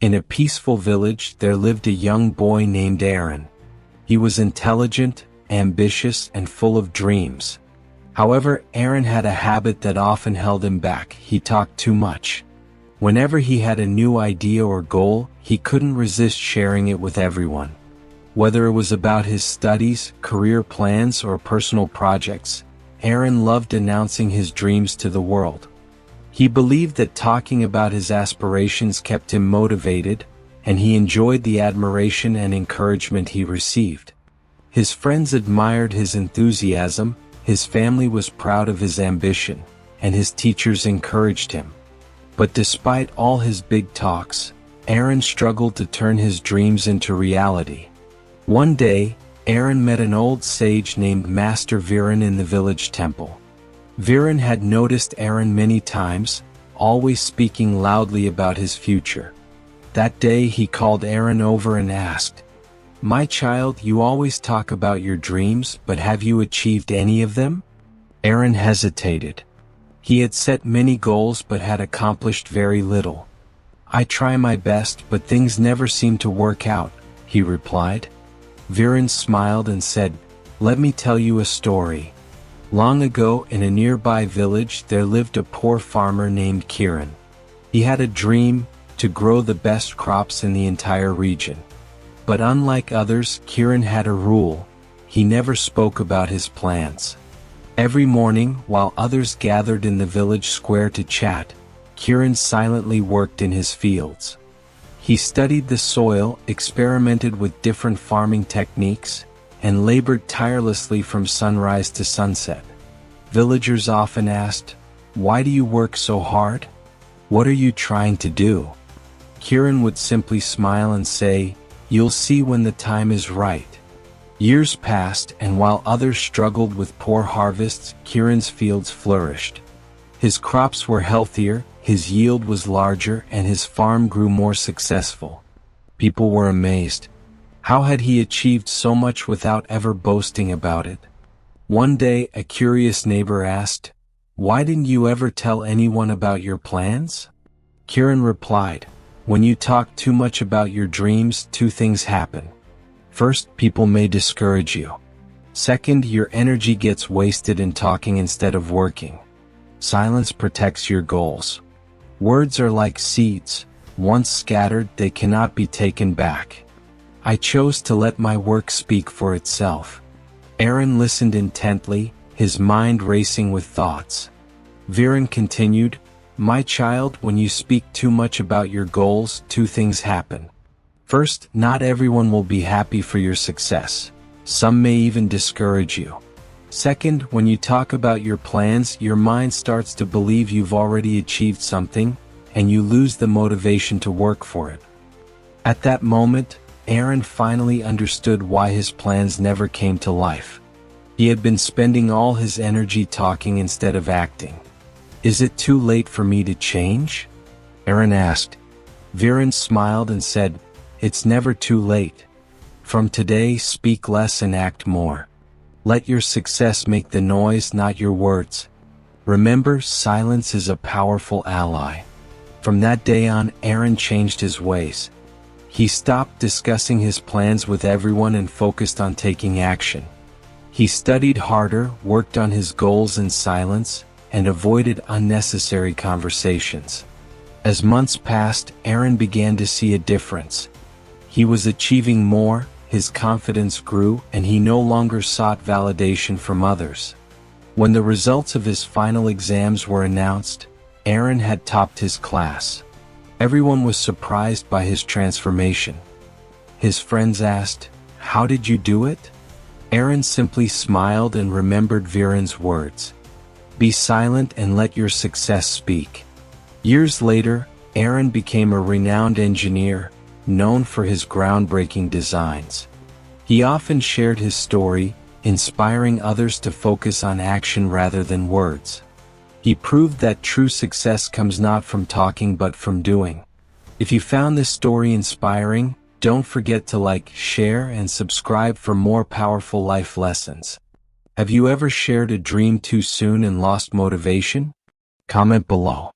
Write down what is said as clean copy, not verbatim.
In a peaceful village there lived a young boy named Arin. He was intelligent, ambitious, and full of dreams. However, Arin had a habit that often held him back. He talked too much. Whenever he had a new idea or goal, he couldn't resist sharing it with everyone. Whether it was about his studies, career plans, or personal projects, Arin loved announcing his dreams to the world. He believed that talking about his aspirations kept him motivated, and he enjoyed the admiration and encouragement he received. His friends admired his enthusiasm, his family was proud of his ambition, and his teachers encouraged him. But despite all his big talks, Arin struggled to turn his dreams into reality. One day, Arin met an old sage named Master Viran in the village temple. Viran had noticed Arin many times, always speaking loudly about his future. That day he called Arin over and asked, "My child, you always talk about your dreams, but have you achieved any of them?" Arin hesitated. He had set many goals but had accomplished very little. "I try my best, but things never seem to work out," he replied. Viran smiled and said, "Let me tell you a story. Long ago, in a nearby village, there lived a poor farmer named Kiran. He had a dream to grow the best crops in the entire region. But unlike others, Kiran had a rule: he never spoke about his plans. Every morning, while others gathered in the village square to chat, Kiran silently worked in his fields. He studied the soil, experimented with different farming techniques, and labored tirelessly from sunrise to sunset. Villagers often asked, "Why do you work so hard? What are you trying to do?" Kiran would simply smile and say, "You'll see when the time is right." Years passed, and while others struggled with poor harvests, Kiran's fields flourished. His crops were healthier, his yield was larger, and his farm grew more successful. People were amazed. How had he achieved so much without ever boasting about it? One day, a curious neighbor asked, "Why didn't you ever tell anyone about your plans?" Kiran replied, "When you talk too much about your dreams, two things happen. First, people may discourage you. Second, your energy gets wasted in talking instead of working. Silence protects your goals. Words are like seeds. Once scattered, they cannot be taken back. I chose to let my work speak for itself." Arin listened intently, his mind racing with thoughts. Viran continued, "My child, when you speak too much about your goals, two things happen. First, not everyone will be happy for your success. Some may even discourage you. Second, when you talk about your plans, your mind starts to believe you've already achieved something, and you lose the motivation to work for it." At that moment, Arin finally understood why his plans never came to life. He had been spending all his energy talking instead of acting. "Is it too late for me to change?" Arin asked. Viran smiled and said, "It's never too late. From today, speak less and act more. Let your success make the noise, not your words. Remember, silence is a powerful ally." From that day on, Arin changed his ways. He stopped discussing his plans with everyone and focused on taking action. He studied harder, worked on his goals in silence, and avoided unnecessary conversations. As months passed, Arin began to see a difference. He was achieving more, his confidence grew, and he no longer sought validation from others. When the results of his final exams were announced, Arin had topped his class. Everyone was surprised by his transformation. His friends asked, "How did you do it?" Arin simply smiled and remembered Viran's words. "Be silent and let your success speak." Years later, Arin became a renowned engineer, known for his groundbreaking designs. He often shared his story, inspiring others to focus on action rather than words. He proved that true success comes not from talking but from doing. If you found this story inspiring, don't forget to like, share, and subscribe for more powerful life lessons. Have you ever shared a dream too soon and lost motivation? Comment below.